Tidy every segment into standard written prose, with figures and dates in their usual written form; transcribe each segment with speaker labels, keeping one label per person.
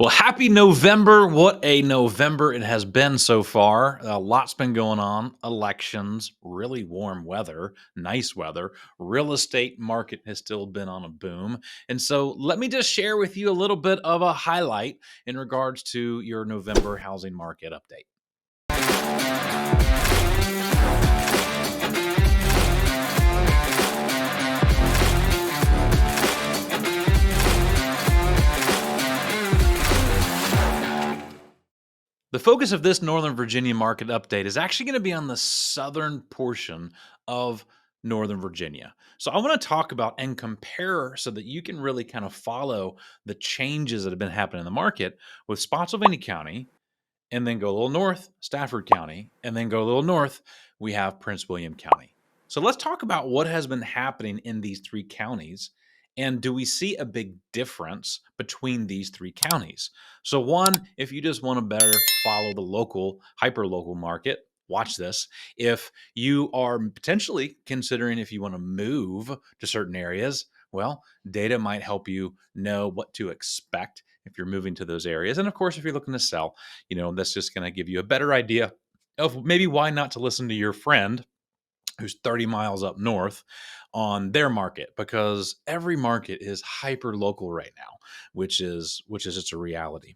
Speaker 1: Well, happy November. What a November it has been so far. A lot's been going on. Elections, really warm weather, nice weather. Real estate market has still been on a boom. And so let me just share with you a little bit of a highlight in regards to your November housing market update. The focus of this Northern Virginia market update is actually going to be on the southern portion of Northern Virginia. So I want to talk about and compare so that you can really kind of follow the changes that have been happening in the market with Spotsylvania County, and then go a little north, Stafford County, and then go a little north, we have Prince William County. So let's talk about what has been happening in these three counties. And do we see a big difference between these three counties? So, one, if you just want to better follow the local, hyper local market, watch this. If you are potentially considering if you want to move to certain areas, well, data might help you know what to expect if you're moving to those areas. And of course, if you're looking to sell, that's just going to give you a better idea of maybe why not to listen to your friend who's 30 miles up north on their market, because every market is hyper local right now, which is just a reality.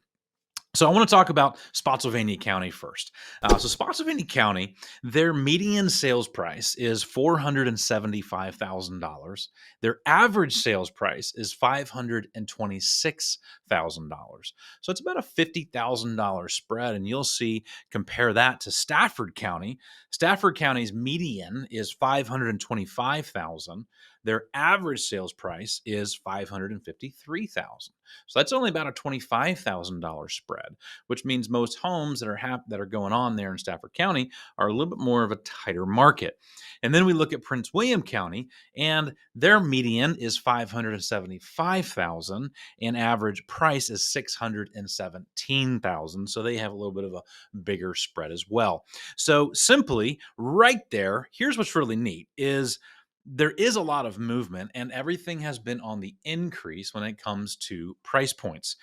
Speaker 1: So I want to talk about Spotsylvania County first. So Spotsylvania County, their median sales price is $475,000. Their average sales price is $526,000. So it's about a $50,000 spread. And you'll see, compare that to Stafford County. Stafford County's median is $525,000. Their average sales price is $553,000. So that's only about a $25,000 spread, which means most homes that are going on there in Stafford County are a little bit more of a tighter market. And then we look at Prince William County, and their median is $575,000, and average price is $617,000. So they have a little bit of a bigger spread as well. So simply, right there, here's what's really neat is there is a lot of movement, and everything has been on the increase when it comes to price points.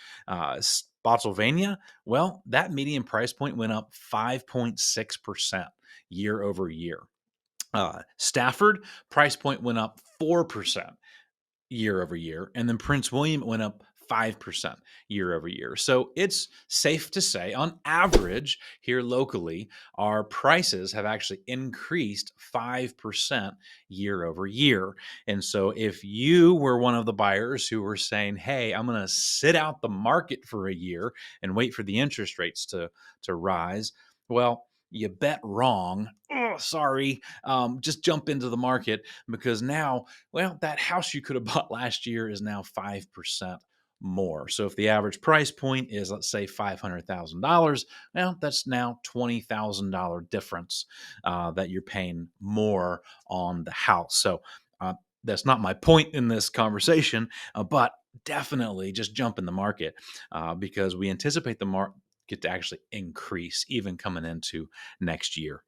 Speaker 1: Spotsylvania, well, that median price point went up 5.6% year over year. Stafford price point went up 4% year over year, and then Prince William went up 5% year over year. So it's safe to say, on average, here locally, our prices have actually increased 5% year over year. And so if you were one of the buyers who were saying, hey, I'm going to sit out the market for a year and wait for the interest rates to rise, well, you bet wrong. Oh, sorry. Just jump into the market, because now, well, that house you could have bought last year is now 5% more. So if the average price point is, let's say, $500,000, well, that's now $20,000 difference that you're paying more on the house. So that's not my point in this conversation, but definitely just jump in the market because we anticipate the market to actually increase even coming into next year.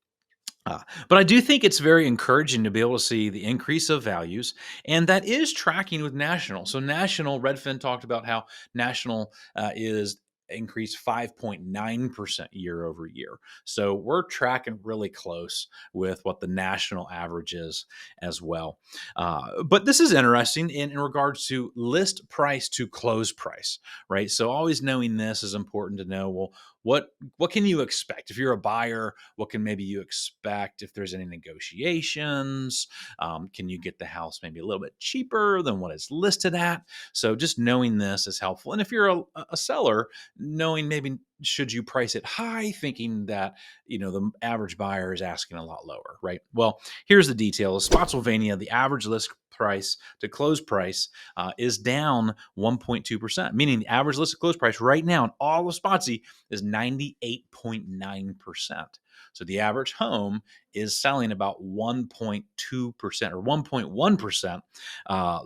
Speaker 1: But I do think it's very encouraging to be able to see the increase of values, and that is tracking with national. So national, Redfin talked about how national is increased 5.9% year over year. So we're tracking really close with what the national average is as well. But this is interesting in regards to list price to close price, right? So always knowing this is important to know, well, what can you expect if you're a buyer? What can maybe you expect if there's any negotiations? Can you get the house maybe a little bit cheaper than what it's listed at? So just knowing this is helpful. And if you're a seller, knowing maybe should you price it high, thinking that the average buyer is asking a lot lower, right? Well, here's the details. Spotsylvania, the average list price to close price is down 1.2%, meaning the average list to close price right now in all of Spotsy is 98.9%. So the average home is selling about 1.2% or 1.1%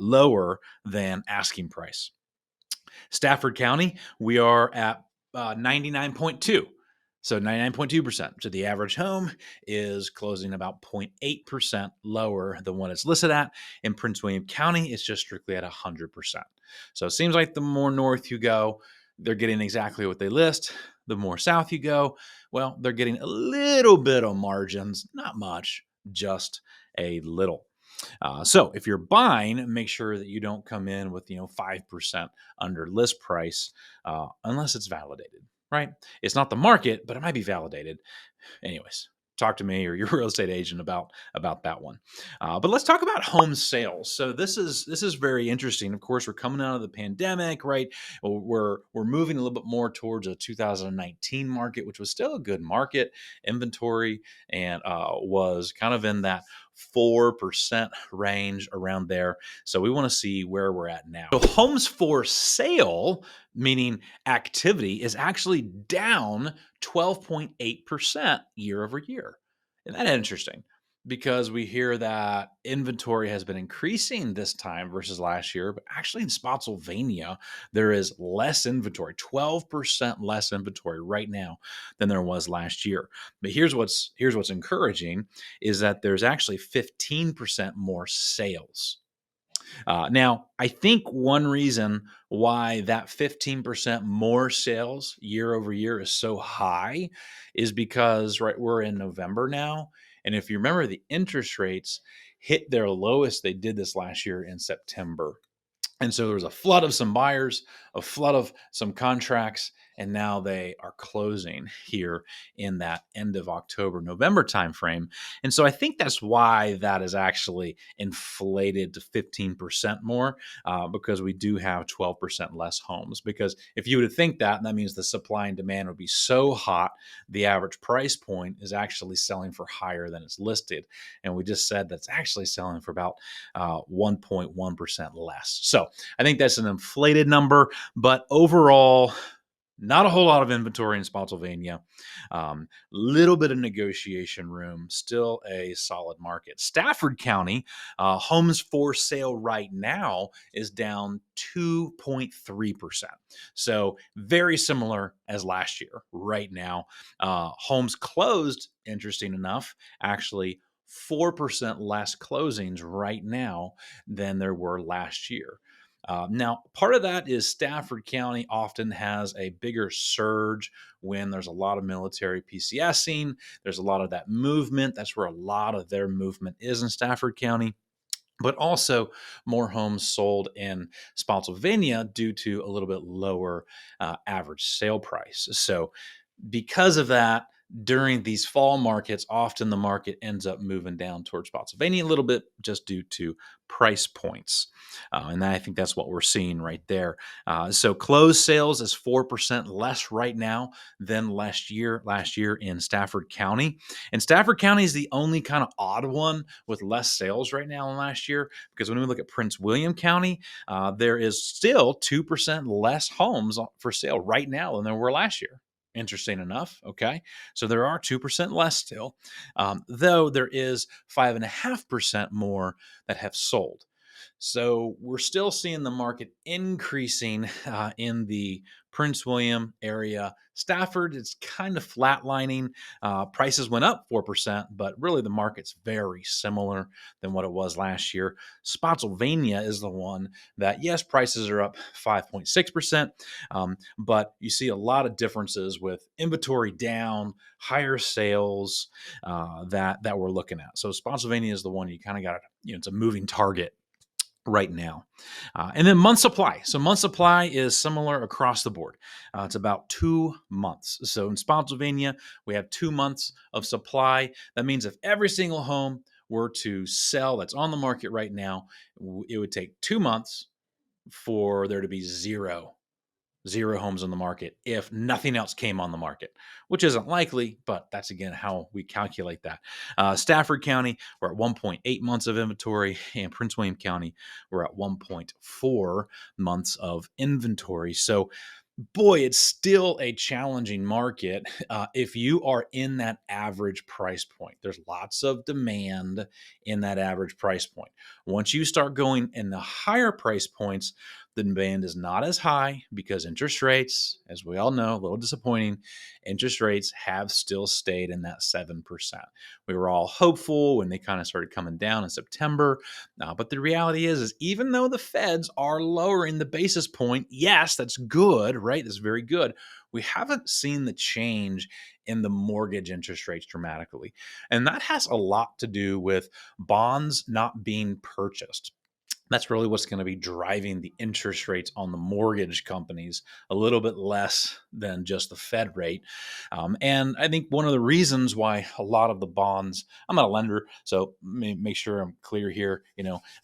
Speaker 1: lower than asking price. Stafford County, we are at 99.2. So 99.2%. So the average home is closing about 0.8% lower than what it's listed at. In Prince William County, it's just strictly at 100%. So it seems like the more north you go, they're getting exactly what they list. The more south you go, well, they're getting a little bit of margins, not much, just a little. So if you're buying, make sure that you don't come in with 5% under list price unless it's validated, right? It's not the market, but it might be validated. Anyways, talk to me or your real estate agent about that one. But let's talk about home sales. So this is very interesting. Of course, we're coming out of the pandemic, right? We're moving a little bit more towards a 2019 market, which was still a good market. Inventory and was kind of in that 4% range around there. So we want to see where we're at now. So homes for sale, meaning activity, is actually down 12.8% year over year. Isn't that interesting? Because we hear that inventory has been increasing this time versus last year, but actually in Spotsylvania, there is less inventory, 12% less inventory right now than there was last year. But here's what's encouraging is that there's actually 15% more sales. Now, I think one reason why that 15% more sales year over year is so high is because, right, we're in November now. And if you remember, the interest rates hit their lowest, they did this last year in September. And so there was a flood of some buyers, a flood of some contracts, and now they are closing here in that end of October, November timeframe. And so I think that's why that is actually inflated to 15% more because we do have 12% less homes. Because if you were to think that, that means the supply and demand would be so hot, the average price point is actually selling for higher than it's listed. And we just said that's actually selling for about 1.1% less. So I think that's an inflated number, but overall, not a whole lot of inventory in Spotsylvania. Little bit of negotiation room, still a solid market. Stafford County, homes for sale right now is down 2.3%. So very similar as last year right now. Homes closed, interesting enough, actually 4% less closings right now than there were last year. Now, part of that is Stafford County often has a bigger surge when there's a lot of military PCSing. There's a lot of that movement. That's where a lot of their movement is in Stafford County. But also more homes sold in Spotsylvania due to a little bit lower average sale price. So because of that, during these fall markets, often the market ends up moving down towards Spotsylvania a little bit just due to price points. And I think that's what we're seeing right there. So closed sales is 4% less right now than last year in Stafford County. And Stafford County is the only kind of odd one with less sales right now than last year, because when we look at Prince William County, there is still 2% less homes for sale right now than there were last year. Interesting enough. Okay. So there are 2% less still, though there is 5.5% more that have sold. So we're still seeing the market increasing in the Prince William area. Stafford, it's kind of flatlining. Prices went up 4%, but really the market's very similar than what it was last year. Spotsylvania is the one that, yes, prices are up 5.6%, but you see a lot of differences with inventory down, higher sales that we're looking at. So Spotsylvania is the one you kind of got, it's a moving target right now. And then month supply. So month supply is similar across the board. It's about 2 months. So in Spotsylvania, we have 2 months of supply. That means if every single home were to sell that's on the market right now, it would take 2 months for there to be zero homes on the market if nothing else came on the market, which isn't likely, but that's again how we calculate that. Stafford County, we're at 1.8 months of inventory, and Prince William County, we're at 1.4 months of inventory. So boy, it's still a challenging market if you are in that average price point. There's lots of demand in that average price point. Once you start going in the higher price points, the demand is not as high because interest rates, as we all know, a little disappointing, interest rates have still stayed in that 7%. We were all hopeful when they kind of started coming down in September. But the reality is even though the Feds are lowering the basis point, yes, that's good, right? That's very good. We haven't seen the change in the mortgage interest rates dramatically. And that has a lot to do with bonds not being purchased. That's really what's going to be driving the interest rates on the mortgage companies a little bit less than just the Fed rate. And I think one of the reasons why a lot of the bonds, I'm not a lender, so make sure I'm clear here,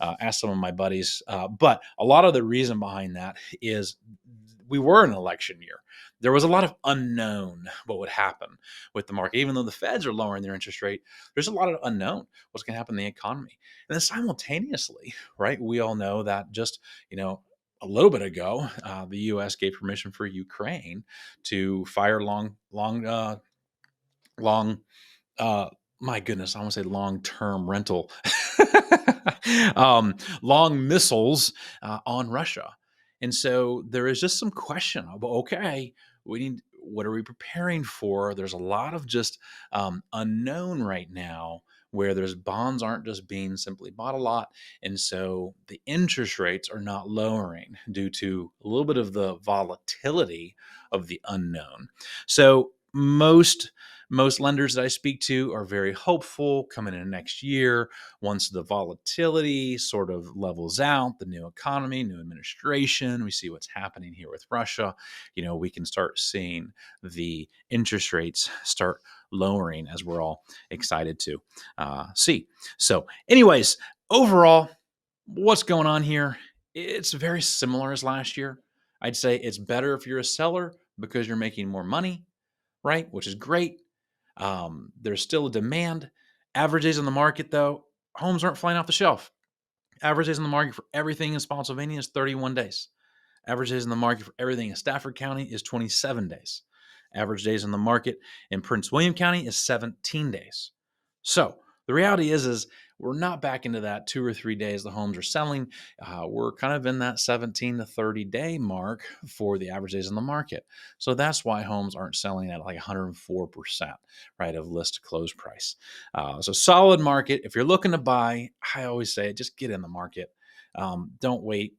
Speaker 1: ask some of my buddies. But a lot of the reason behind that is we were in an election year. There was a lot of unknown what would happen with the market. Even though the Feds are lowering their interest rate, there's a lot of unknown what's going to happen in the economy. And then simultaneously, right, we all know that just, a little bit ago, the U.S. gave permission for Ukraine to fire long, my goodness, I want to say long-term rental, long missiles on Russia. And so there is just some question of, okay, what are we preparing for? There's a lot of just unknown right now where there's bonds aren't just being simply bought a lot. And so the interest rates are not lowering due to a little bit of the volatility of the unknown. So most lenders that I speak to are very hopeful coming in next year. Once the volatility sort of levels out, the new economy, new administration, we see what's happening here with Russia, we can start seeing the interest rates start lowering as we're all excited to see. So anyways, overall, what's going on here? It's very similar as last year. I'd say it's better if you're a seller because you're making more money, right? Which is great. There's still a demand. Average days on the market, though, homes aren't flying off the shelf. Average days on the market for everything in Spotsylvania is 31 days. Average days in the market for everything in Stafford County is 27 days. Average days in the market in Prince William County is 17 days. So the reality is we're not back into that 2 or 3 days the homes are selling. We're kind of in that 17 to 30 day mark for the average days in the market. So that's why homes aren't selling at like 104%, right, of list to close price. So solid market. If you're looking to buy, I always say just get in the market. Don't wait.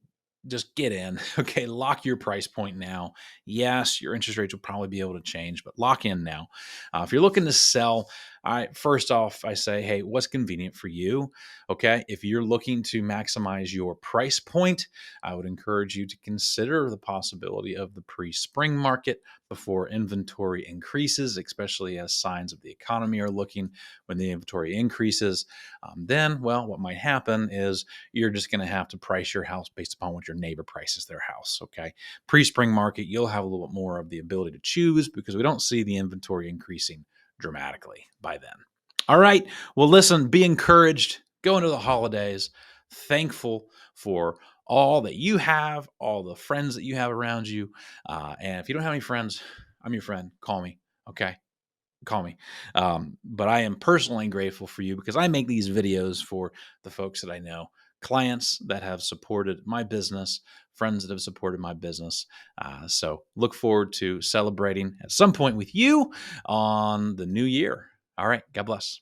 Speaker 1: Just get in. Okay. Lock your price point now. Yes, your interest rates will probably be able to change, but lock in now. If you're looking to sell, first off, I say, hey, what's convenient for you? Okay. If you're looking to maximize your price point, I would encourage you to consider the possibility of the pre-spring market before inventory increases, especially as signs of the economy are looking. When the inventory increases, then, what might happen is you're just going to have to price your house based upon what your neighbor prices their house. Okay. Pre-spring market, you'll have a little bit more of the ability to choose because we don't see the inventory increasing dramatically by then. All right. Well, listen, be encouraged. Go into the holidays. Thankful for all that you have, all the friends that you have around you. And if you don't have any friends, I'm your friend. Call me. Okay. Call me. But I am personally grateful for you because I make these videos for the folks that I know, clients that have supported my business, friends that have supported my business. So look forward to celebrating at some point with you on the new year. All right. God bless.